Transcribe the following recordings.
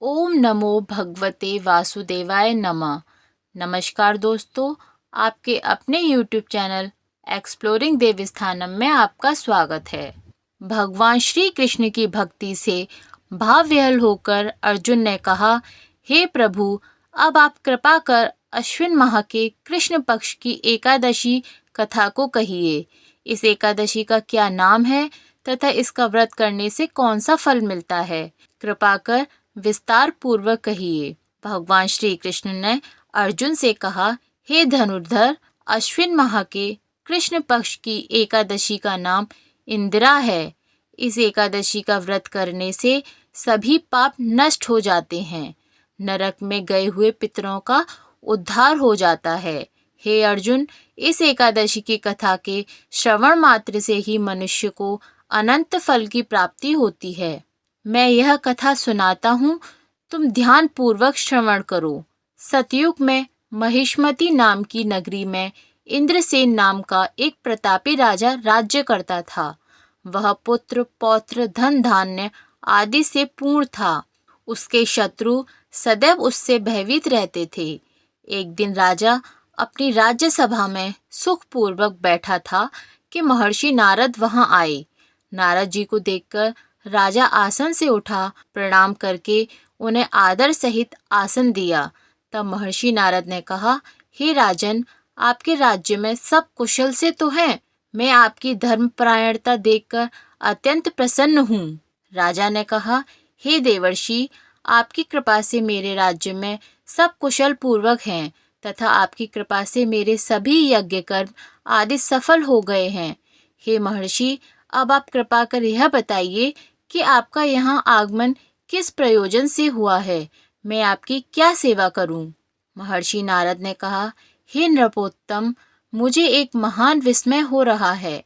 ओम नमो भगवते वासुदेवाय नमः। नमस्कार दोस्तों, आपके अपने यूट्यूब चैनल एक्सप्लोरिंग देवस्थानम में आपका स्वागत है। भगवान श्री कृष्ण की भक्ति से भावविह्वल होकर अर्जुन ने कहा, हे प्रभु, अब आप कृपा कर अश्विन माह के कृष्ण पक्ष की एकादशी कथा को कहिए। इस एकादशी का क्या नाम है तथा इसका व्रत करने से कौन सा फल मिलता है? कृपा कर विस्तार पूर्वक कहिए। भगवान श्री कृष्ण ने अर्जुन से कहा, हे धनुर्धर, अश्विन माह के कृष्ण पक्ष की एकादशी का नाम इंदिरा है। इस एकादशी का व्रत करने से सभी पाप नष्ट हो जाते हैं। नरक में गए हुए पितरों का उद्धार हो जाता है। हे अर्जुन, इस एकादशी की कथा के श्रवण मात्र से ही मनुष्य को अनंत फल की प्राप्ति होती है। मैं यह कथा सुनाता हूँ, तुम ध्यान पूर्वक श्रवण करो। सतयुग में महिष्मति नाम की नगरी में इंद्रसेन नाम का एक प्रतापी राजा राज्य करता था। वह पुत्र पौत्र धन धान्य आदि से पूर्ण था। उसके शत्रु सदैव उससे भयभीत रहते थे। एक दिन राजा अपनी राज्य सभा में सुखपूर्वक बैठा था कि महर्षि नारद वहां आए। नारद जी को देखकर राजा आसन से उठा, प्रणाम करके उन्हें आदर सहित आसन दिया। तब महर्षि नारद ने कहा, हे राजन, आपके राज्य में सब कुशल से तो हैं। मैं आपकी धर्मपरायणता देखकर अत्यंत प्रसन्न हूँ। राजा ने कहा, हे देवर्षि, आपकी कृपा से मेरे राज्य में सब कुशल पूर्वक हैं तथा आपकी कृपा से मेरे सभी यज्ञ कर्म आदि सफल हो गए हैं। हे महर्षि, अब आप कृपा कर यह बताइए कि आपका यहाँ आगमन किस प्रयोजन से हुआ है। मैं आपकी क्या सेवा करूं? महर्षि नारद ने कहा, हे नृपोत्तम, मुझे एक महान विस्मय हो रहा है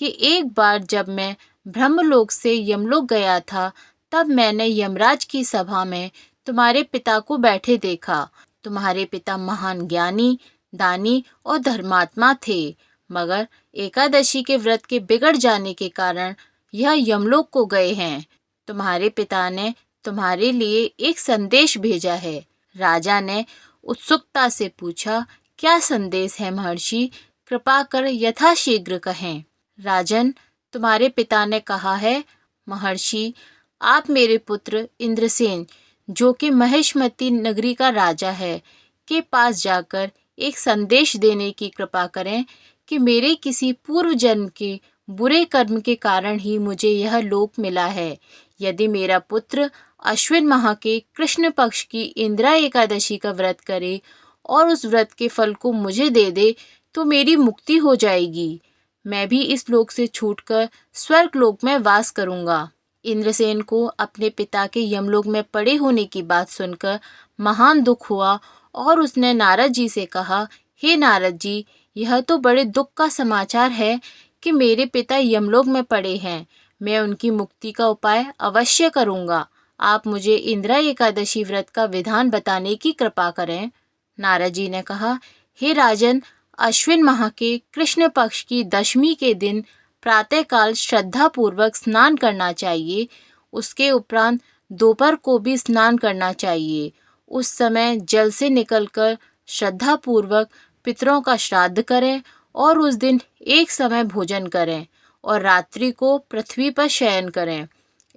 कि एक बार जब मैं ब्रह्मलोक से यमलोक गया था, तब मैंने यमराज की सभा में तुम्हारे पिता को बैठे देखा। तुम्हारे पिता महान ज्ञानी, दानी और धर्मात्मा थे, मगर एकादशी के व्रत के बिगड़ जाने के कारण यह यमलोक को गए हैं। तुम्हारे पिता ने तुम्हारे लिए एक संदेश भेजा है। राजा ने उत्सुकता से पूछा, क्या संदेश है महर्षि? कृपा कर यथाशीघ्र कहें। राजन, तुम्हारे पिता ने कहा है, महर्षि, आप मेरे पुत्र इंद्रसेन, जो कि महिष्मति नगरी का राजा है, के पास जाकर एक संदेश देने की कृपा करें कि मेरे किसी पूर्व जन्म के बुरे कर्म के कारण ही मुझे यह लोक मिला है। यदि मेरा पुत्र अश्विन माह के कृष्ण पक्ष की इंदिरा एकादशी का व्रत करे और उस व्रत के फल को मुझे दे दे, तो मेरी मुक्ति हो जाएगी। मैं भी इस लोक से छूटकर स्वर्ग लोक में वास करूंगा। इंद्रसेन को अपने पिता के यमलोक में पड़े होने की बात सुनकर महान दुख हुआ और उसने नारद जी से कहा, हे नारद जी, यह तो बड़े दुख का समाचार है कि मेरे पिता यमलोक में पड़े हैं। मैं उनकी मुक्ति का उपाय अवश्य करूंगा। आप मुझे इंदिरा एकादशी व्रत का विधान बताने की कृपा करें। नारद जी ने कहा, हे राजन, अश्विन माह के कृष्ण पक्ष की दशमी के दिन प्रातःकाल श्रद्धा पूर्वक स्नान करना चाहिए। उसके उपरांत दोपहर को भी स्नान करना चाहिए। उस समय जल से निकलकर श्रद्धा पूर्वक पितरों का श्राद्ध करें और उस दिन एक समय भोजन करें और रात्रि को पृथ्वी पर शयन करें।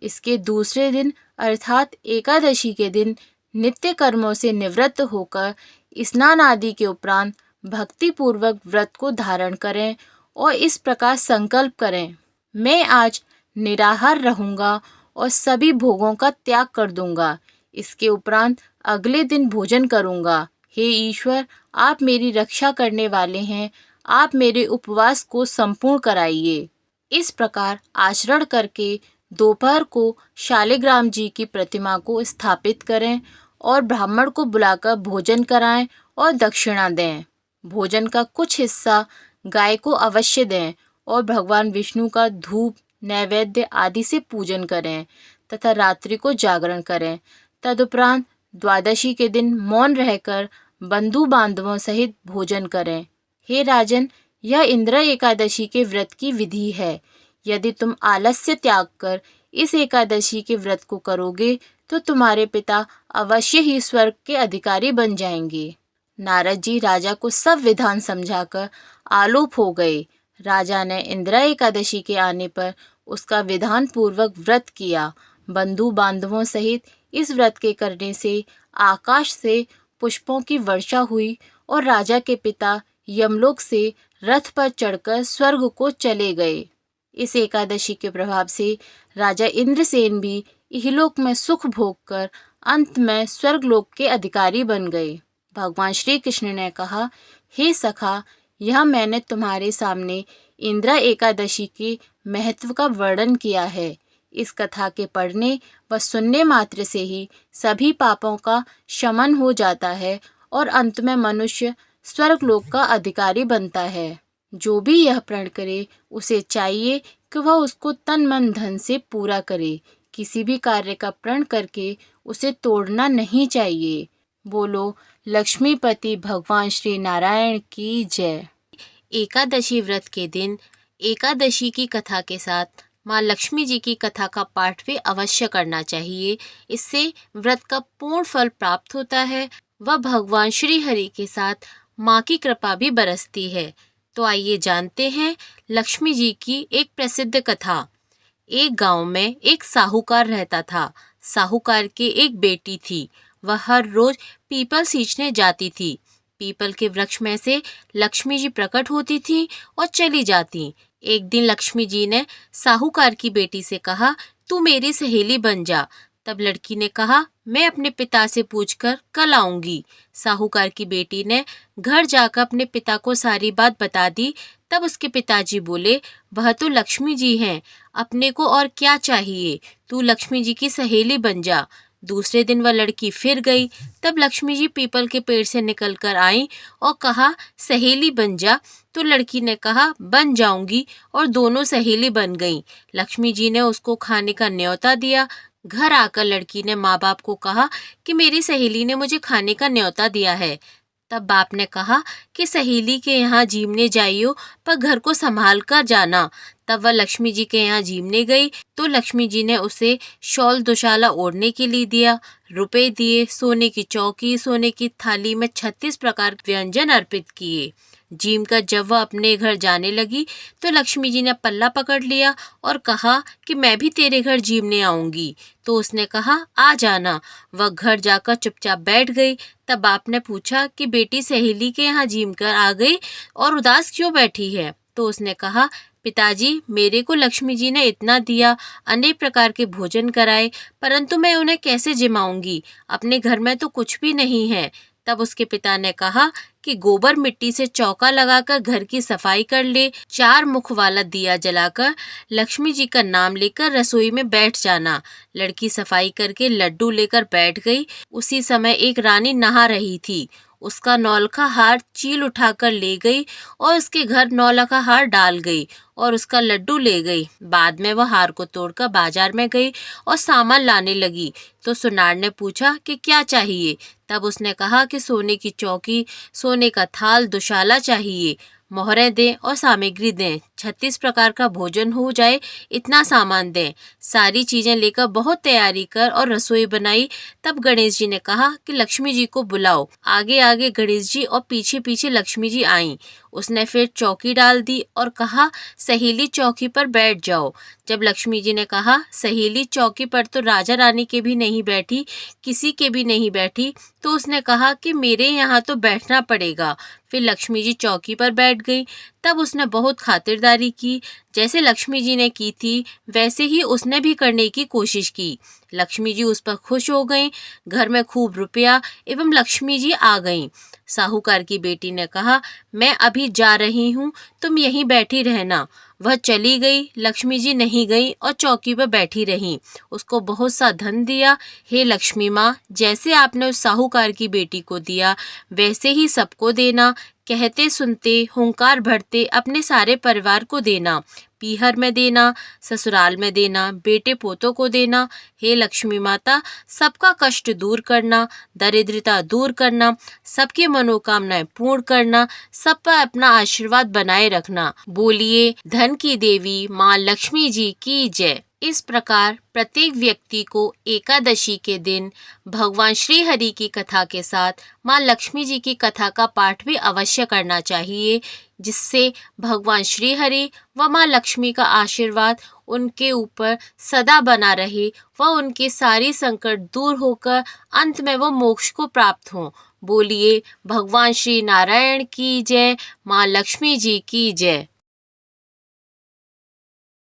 इसके दूसरे दिन अर्थात एकादशी के दिन नित्य कर्मों से निवृत्त होकर स्नान आदि के उपरांत भक्ति पूर्वक व्रत को धारण करें और इस प्रकार संकल्प करें, मैं आज निराहार रहूंगा और सभी भोगों का त्याग कर दूंगा। इसके उपरांत अगले दिन भोजन करूंगा। हे ईश्वर, आप मेरी रक्षा करने वाले हैं, आप मेरे उपवास को संपूर्ण कराइए। इस प्रकार आचरण करके दोपहर को शालिग्राम जी की प्रतिमा को स्थापित करें और ब्राह्मण को बुलाकर भोजन कराएं और दक्षिणा दें। भोजन का कुछ हिस्सा गाय को अवश्य दें और भगवान विष्णु का धूप नैवेद्य आदि से पूजन करें तथा रात्रि को जागरण करें। तदुपरांत द्वादशी के दिन मौन रहकर बंधु बांधवों सहित भोजन करें। हे राजन, यह इंदिरा एकादशी के व्रत की विधि है। यदि तुम आलस्य त्याग कर इस एकादशी के व्रत को करोगे तो तुम्हारे पिता अवश्य ही स्वर्ग के अधिकारी बन जाएंगे। नारद जी राजा को सब विधान समझाकर आलोप हो गए। राजा ने इंदिरा एकादशी के आने पर उसका विधान पूर्वक व्रत किया। बंधु बांधवों सहित इस व्रत के करने से आकाश से पुष्पों की वर्षा हुई और राजा के पिता यमलोक से रथ पर चढ़कर स्वर्ग को चले गए। इस एकादशी के प्रभाव से राजा इंद्रसेन भी इहलोक में सुख भोग कर अंत में स्वर्गलोक के अधिकारी बन गए। भगवान श्री कृष्ण ने कहा, हे सखा, यह मैंने तुम्हारे सामने इंदिरा एकादशी के महत्व का वर्णन किया है। इस कथा के पढ़ने व सुनने मात्र से ही सभी पापों का शमन हो जाता है और अंत में मनुष्य स्वर्गलोक का अधिकारी बनता है। जो भी यह प्रण करे उसे चाहिए कि वह उसको तन मन धन से पूरा करे। किसी भी कार्य का प्रण करके उसे तोड़ना नहीं चाहिए। बोलो लक्ष्मीपति भगवान श्री नारायण की जय। एकादशी व्रत के दिन एकादशी की कथा के साथ माँ लक्ष्मी जी की कथा का पाठ भी अवश्य करना चाहिए। इससे व्रत का पूर्ण फल प्राप्त होता है व भगवान श्री हरि के साथ माँ की कृपा भी बरसती है। तो आइए जानते हैं लक्ष्मी जी की एक प्रसिद्ध कथा। एक गांव में एक साहूकार रहता था। साहूकार की एक बेटी थी। वह हर रोज पीपल सींचने जाती थी। पीपल के वृक्ष में से लक्ष्मी जी प्रकट होती थी और चली जाती। एक दिन लक्ष्मी जी ने साहूकार की बेटी से कहा, तू मेरी सहेली बन जा। तब लड़की ने कहा, मैं अपने पिता से पूछकर कल आऊंगी। साहूकार की बेटी ने घर जाकर अपने पिता को सारी बात बता दी। तब उसके पिताजी बोले, वह तो लक्ष्मी जी हैं, अपने को और क्या चाहिए, तू लक्ष्मी जी की सहेली बन जा। दूसरे दिन वह लड़की फिर गई। तब लक्ष्मी जी पीपल के पेड़ से निकल कर आई और कहा, सहेली बन जा। तो लड़की ने कहा, बन जाऊंगी, और दोनों सहेली बन गईं। लक्ष्मी जी ने उसको खाने का न्योता दिया। घर आकर लड़की ने माँ बाप को कहा कि मेरी सहेली ने मुझे खाने का न्योता दिया है। तब बाप ने कहा कि सहेली के यहाँ जीमने जाइयो, पर घर को संभाल कर जाना। तब वह लक्ष्मी जी के यहाँ जीमने गई तो लक्ष्मी जी ने उसे शॉल दुशाला ओढ़ने के लिए दिया, रुपए दिए, सोने की चौकी, सोने की थाली में 36 प्रकार के व्यंजन अर्पित किए। जीम कर जब वह अपने घर जाने लगी तो लक्ष्मी जी ने पल्ला पकड़ लिया और कहा कि मैं भी तेरे घर जीमने आऊंगी। तो उसने कहा, आ जाना। वह घर जाकर चुपचाप बैठ गई। तब बाप ने पूछा कि बेटी सहेली के यहाँ जीम कर आ गई और उदास क्यों बैठी है। तो उसने कहा, पिताजी, मेरे को लक्ष्मी जी ने इतना दिया, अनेक प्रकार के भोजन कराए, परंतु मैं उन्हें कैसे जिमाऊंगी, अपने घर में तो कुछ भी नहीं है। तब उसके पिता ने कहा कि गोबर मिट्टी से चौका लगाकर घर की सफाई कर ले, 4 मुख वाला दिया जलाकर लक्ष्मी जी का नाम लेकर रसोई में बैठ जाना। लड़की सफाई करके लड्डू लेकर बैठ गई। उसी समय एक रानी नहा रही थी। उसका नौलखा हार चील उठाकर ले गई और उसके घर नौलखा हार डाल गई और उसका लड्डू ले गई। बाद में वह हार को तोड़कर बाजार में गई और सामान लाने लगी। तो सुनार ने पूछा कि क्या चाहिए। तब उसने कहा कि सोने की चौकी, सोने का थाल, दुशाला चाहिए, मोहरें दें और सामग्री दें, 36 प्रकार का भोजन हो जाए, इतना सामान दें। सारी चीजें लेकर बहुत तैयारी कर और रसोई बनाई। तब गणेश जी ने कहा कि लक्ष्मी जी को बुलाओ। आगे आगे गणेश जी और पीछे पीछे लक्ष्मी जी आईं। उसने फिर चौकी डाल दी और कहा, सहेली चौकी पर बैठ जाओ। जब लक्ष्मी जी ने कहा, सहेली चौकी पर तो राजा रानी के भी नहीं बैठी, किसी के भी नहीं बैठी, तो उसने कहा कि मेरे यहाँ तो बैठना पड़ेगा। फिर लक्ष्मी जी चौकी पर बैठ गई। तब उसने बहुत खातिरदारी की। जैसे लक्ष्मी जी ने की थी वैसे ही उसने भी करने की कोशिश की। लक्ष्मी जी उस पर खुश हो गईं। घर में खूब रुपया एवं लक्ष्मी जी आ गईं। साहूकार की बेटी ने कहा, मैं अभी जा रही हूँ, तुम यहीं बैठी रहना। वह चली गई। लक्ष्मी जी नहीं गई और चौकी पर बैठी रहीं। उसको बहुत सा धन दिया। हे लक्ष्मी माँ, जैसे आपने उस साहूकार की बेटी को दिया वैसे ही सबको देना। कहते सुनते हुंकार भरते अपने सारे परिवार को देना। पीहर में देना, ससुराल में देना, बेटे पोतों को देना। हे लक्ष्मी माता, सबका कष्ट दूर करना, दरिद्रता दूर करना, सबकी मनोकामनाएं पूर्ण करना, सब पर अपना आशीर्वाद बनाए रखना। बोलिए धन की देवी माँ लक्ष्मी जी की जय। इस प्रकार प्रत्येक व्यक्ति को एकादशी के दिन भगवान श्री हरि की कथा के साथ माँ लक्ष्मी जी की कथा का पाठ भी अवश्य करना चाहिए, जिससे भगवान श्री हरि व माँ लक्ष्मी का आशीर्वाद उनके ऊपर सदा बना रहे व उनके सारी संकट दूर होकर अंत में वो मोक्ष को प्राप्त हों। बोलिए भगवान श्री नारायण की जय, माँ लक्ष्मी जी की जय।